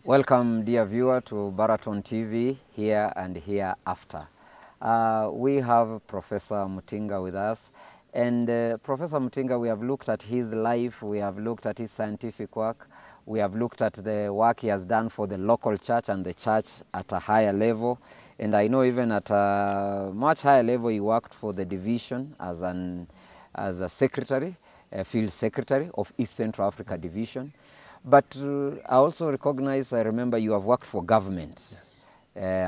Welcome, dear viewer, to Baraton TV, here and hereafter. We have Professor Mutinga with us. And Professor Mutinga, we have looked at his life, we have looked at his scientific work, we have looked at the work he has done for the local church and the church at a higher level. And I know even at a much higher level, he worked for the division as a secretary, a field secretary of East Central Africa Division. But I also recognize, I remember you have worked for government. Yes.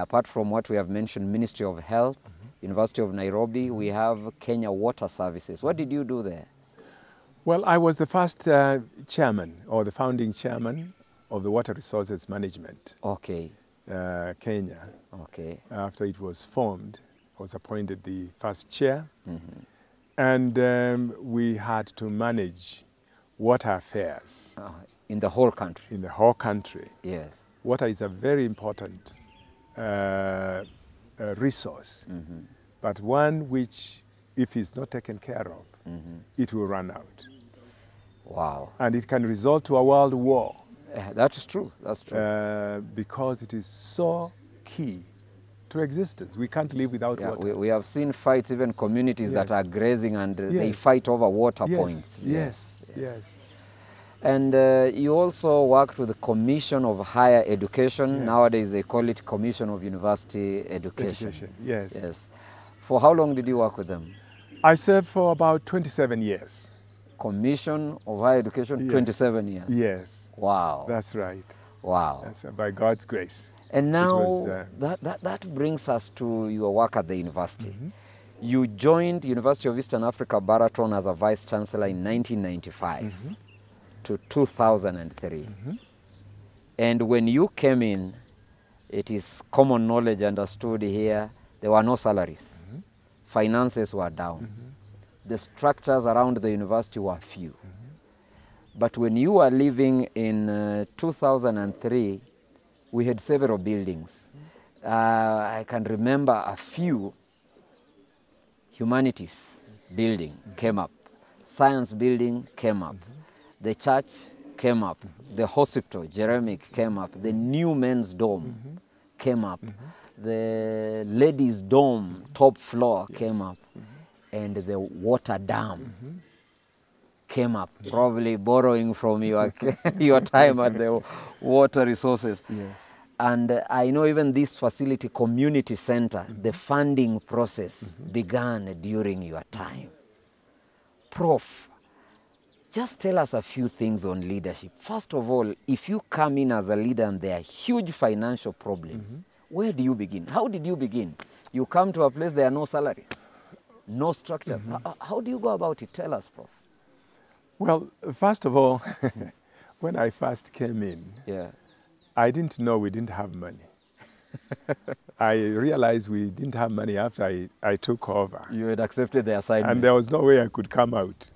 Apart from what we have mentioned, Ministry of Health, University of Nairobi, we have Kenya Water Services. What did you do there? Well, I was the first chairman, or the founding chairman of the Water Resources Management. Okay. Kenya. Okay. After it was formed, I was appointed the first chair. And we had to manage water affairs. In the whole country? In the whole country. Yes. Water is a very important resource, but one which, if it's not taken care of, it will run out. Wow. And it can result to a world war. That is true. That's true. Because it is so key to existence. We can't live without water. We have seen fights, even communities that are grazing and they fight over water points. Yes. And you also worked with the Commission of Higher Education. Nowadays they call it Commission of University Education. Yes. For how long did you work with them? I served for about 27 years. Commission of Higher Education, 27 years? Yes. Wow. That's right. Wow. That's right. By God's grace. And now that brings us to your work at the university. You joined University of Eastern Africa, Baraton, as a Vice Chancellor in 1995 to 2003. And when you came in, it is common knowledge understood here, there were no salaries. Finances were down. The structures around the university were few. But when you were living in 2003, we had several buildings. I can remember a few. Humanities building came up. Science building came up. The church came up. The hospital, Jeremic, came up. The new men's dome came up. The ladies' dome, top floor, came up. And the water dam came up, probably borrowing from your, your time at the water resources. And I know even this facility, community center, the funding process began during your time. Prof, just tell us a few things on leadership. First of all, if you come in as a leader and there are huge financial problems, where do you begin? How did you begin? You come to a place, there are no salaries, no structures. How do you go about it? Tell us, Prof. Well, first of all, when I first came in, I didn't know we didn't have money. I realized we didn't have money after I took over. You had accepted the assignment. And there was no way I could come out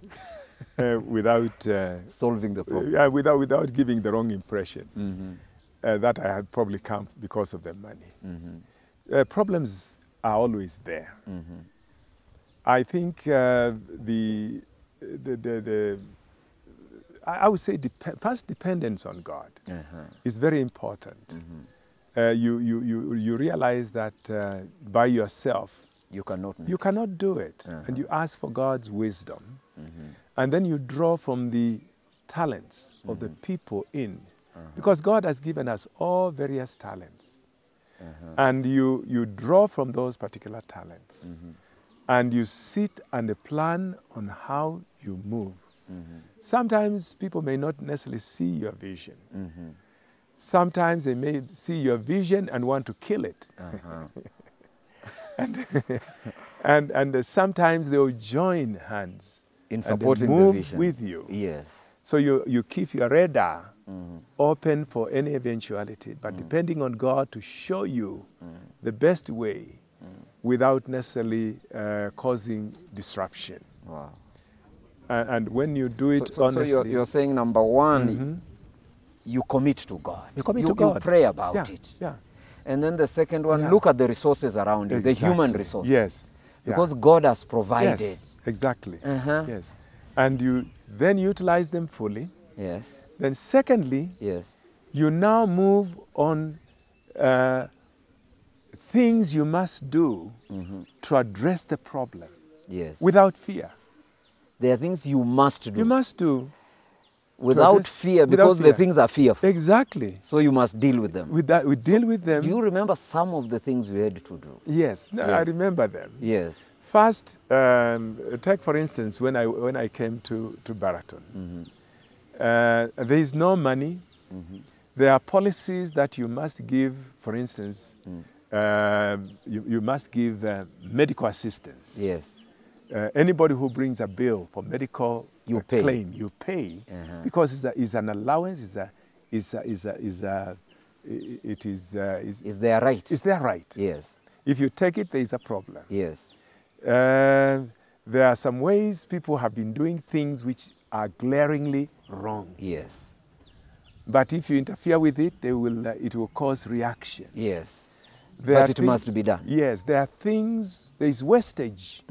without solving the problem. Without giving the wrong impression that I had probably come because of the money. Problems are always there. I think I would say first dependence on God is very important. You realize that by yourself you cannot do it, and you ask for God's wisdom, and then you draw from the talents of the people in, because God has given us all various talents, and you draw from those particular talents, and you sit and plan on how you move. Sometimes people may not necessarily see your vision. Sometimes they may see your vision and want to kill it. and sometimes they will join hands in supporting and move the vision with you. Yes. So you keep your radar open for any eventuality, but depending on God to show you the best way without necessarily causing disruption. Wow. And when you do it honestly... So you're saying, number one, you commit to God. You commit to God. You pray about it. And then the second one, look at the resources around you, the human resources. Yes. Because God has provided. Yes, exactly. Yes. And you then utilize them fully. Yes. Then secondly, You now move on things you must do to address the problem. Yes. Without fear. There are things you must do. You must do. Without fear, because the things are fearful. Exactly. So you must deal with them. With that, we deal with them. Do you remember some of the things you had to do? Yes, no, I remember them. Yes. First, take for instance, when I came to Baraton, there is no money. There are policies that you must give. For instance, you must give medical assistance. Yes. Anybody who brings a bill for medical claim, you pay, because it's an allowance. It's their right. It's their right. Yes. If you take it, there is a problem. Yes. There are some ways people have been doing things which are glaringly wrong. Yes. But if you interfere with it, it will cause reaction. Yes. But it must be done. Yes, there are things, there is wastage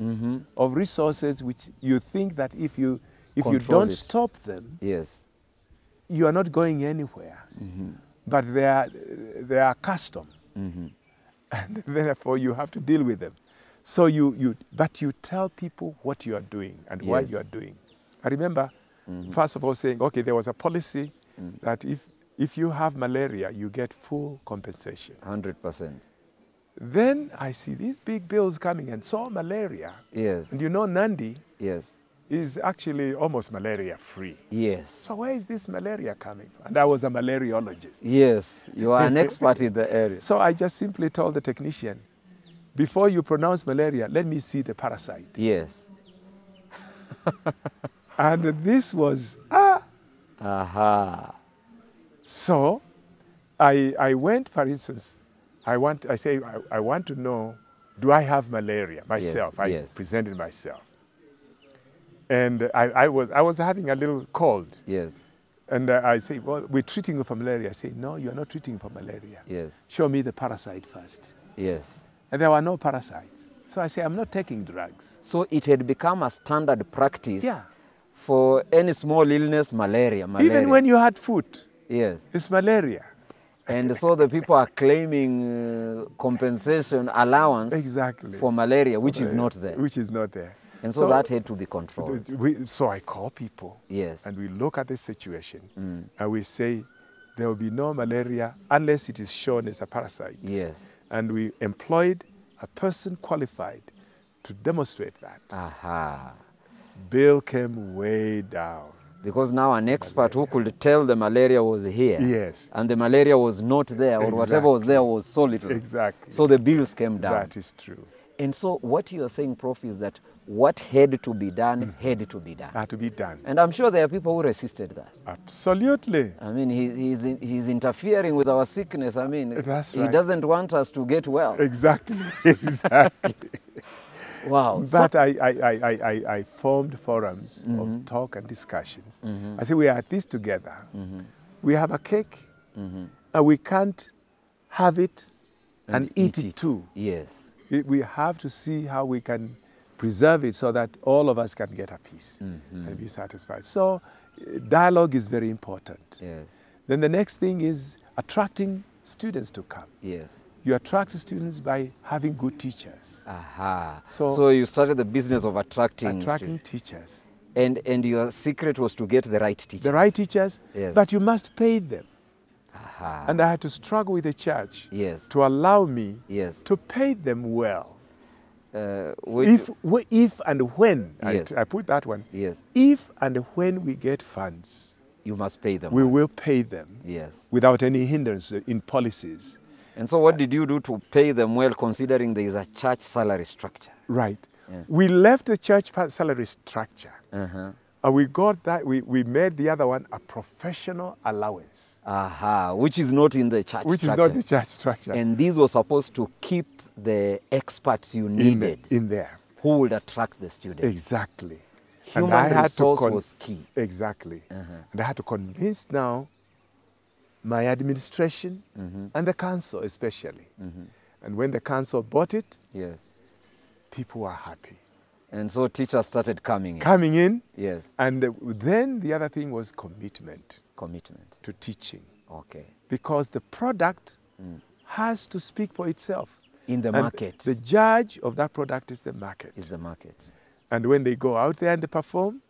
of resources which you think that if you don't stop them, yes, you are not going anywhere. But they are custom. And therefore you have to deal with them. So but you tell people what you are doing and why you are doing. I remember, first of all, saying, okay, there was a policy that if you have malaria, you get full compensation. 100%. Then I see these big bills coming, and so malaria. Yes. And you know Nandi yes. is actually almost malaria-free. Yes. So where is this malaria coming from? And I was a malariologist. Yes, you are an expert in the area. So I just simply told the technician, before you pronounce malaria, let me see the parasite. Yes. And this was, So I went, for instance, I want to know, do I have malaria myself? Yes, I presented myself. And I was having a little cold. Yes. And I say, well, we're treating you for malaria. I say, no, you're not treating for malaria. Yes. Show me the parasite first. Yes. And there were no parasites. So I say, I'm not taking drugs. So it had become a standard practice for any small illness, malaria. Even when you had food. Yes. It's malaria. And so the people are claiming compensation allowance for malaria, which is not there. Which is not there. And so that had to be controlled. So I call people. Yes. And we look at the situation. And we say, there will be no malaria unless it is shown as a parasite. Yes. And we employed a person qualified to demonstrate that. Bill came way down. Because now an expert who could tell the malaria was here. Yes. And the malaria was not there, or whatever was there was so little. Exactly. So the bills came down. That is true. And so what you are saying, Prof, is that what had to be done had to be done. Had to be done. And I'm sure there are people who resisted that. Absolutely. I mean, he's interfering with our sickness. I mean, that's right. He doesn't want us to get well. Exactly. Exactly. Wow. But I formed forums of talk and discussions. I said, we are at this together. We have a cake, and we can't have it and eat it too. Yes. We have to see how we can preserve it so that all of us can get a piece and be satisfied. So dialogue is very important. Yes. Then the next thing is attracting students to come. Yes. You attract students by having good teachers. So you started the business of attracting teachers. And your secret was to get the right teachers. The right teachers, yes. But you must pay them. And I had to struggle with the church to allow me to pay them well. If and when, I put that one, if and when we get funds, you must pay them. We will pay them without any hindrance in policies. And so what did you do to pay them well, considering there is a church salary structure? Right. We left the church salary structure. And we got that, we made the other one a professional allowance. Which is not in the church structure. Which is not the church structure. And these were supposed to keep the experts you needed. In there. Who would attract the students. Exactly. Human resource was key. Exactly. And I had to convince now my administration and the council especially. And when the council bought it, people were happy. And so teachers started coming in. Coming in. Yes. And then the other thing was commitment. Commitment. To teaching. Okay. Because the product has to speak for itself. In the And market. the judge of that product is the market. Is the market. And when they go out there and they perform,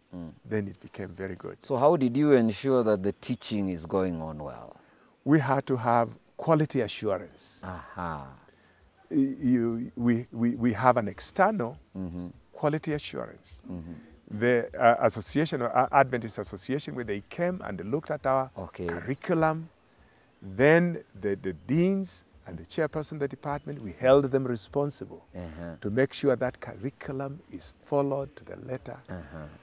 then it became very good. So how did you ensure that the teaching is going on well? We had to have quality assurance. Aha. We have an external quality assurance. The association, Adventist Association, where they came and they looked at our curriculum, then the deans and the chairperson of the department, we held them responsible to make sure that curriculum is followed to the letter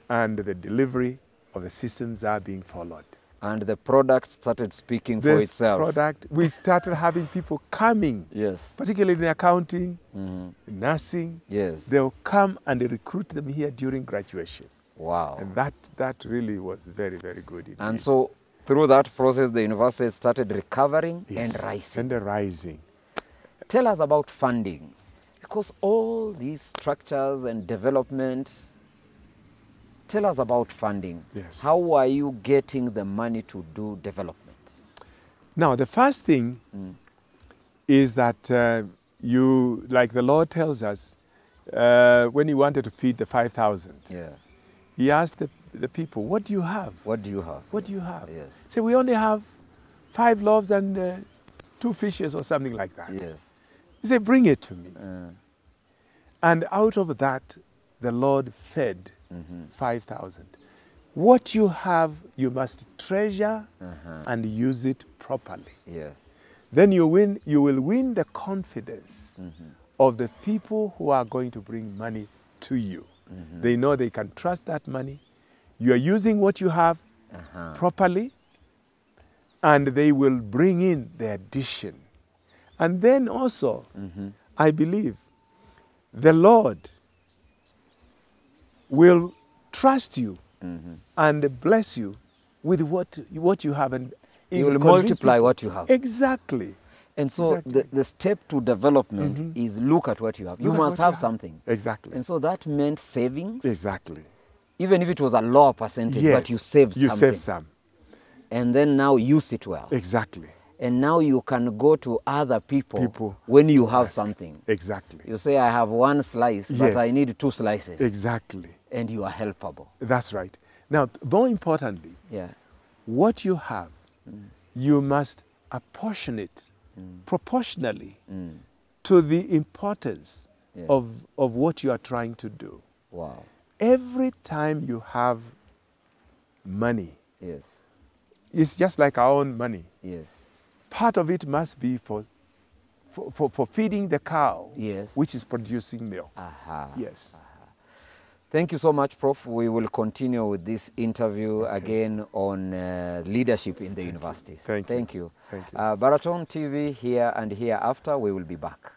and the delivery of the systems are being followed. And the product started speaking for itself. Product, we started having people coming, yes, particularly in accounting, nursing. Yes. They'll come and they recruit them here during graduation. Wow. And that really was very, very good indeed. And so through that process, the university started recovering and rising. And rising. Tell us about funding, because all these structures and development, tell us about funding. Yes. How are you getting the money to do development? Now, the first thing is that you, like the Lord tells us, when he wanted to feed the 5,000, he asked the people, what do you have? What do you have? What do you have? Yes. So we only have 5 loaves and 2 fishes or something like that. Yes. He said, bring it to me. And out of that, the Lord fed 5,000. What you have, you must treasure and use it properly. Yes. Then you will win the confidence of the people who are going to bring money to you. They know they can trust that money. You are using what you have properly, and they will bring in the addition. And then also, I believe the Lord will trust you and bless you with what you have. And He will multiply what you have. Exactly. And so the step to development is look at what you have. You must have something. Exactly. And so that meant savings. Exactly. Even if it was a lower percentage, but you saved something. You saved some. And then now use it well. Exactly. And now you can go to other people when you have something. Exactly. You say, I have 1 slice, but I need 2 slices. Exactly. And you are helpable. That's right. Now, more importantly, what you have, you must apportion it proportionally to the importance of what you are trying to do. Wow. Every time you have money, it's just like our own money. Yes. Part of it must be for feeding the cow, which is producing milk. Yes. Thank you so much, Prof. We will continue with this interview again on leadership in the universities. Thank you. Baraton TV, here and hereafter, we will be back.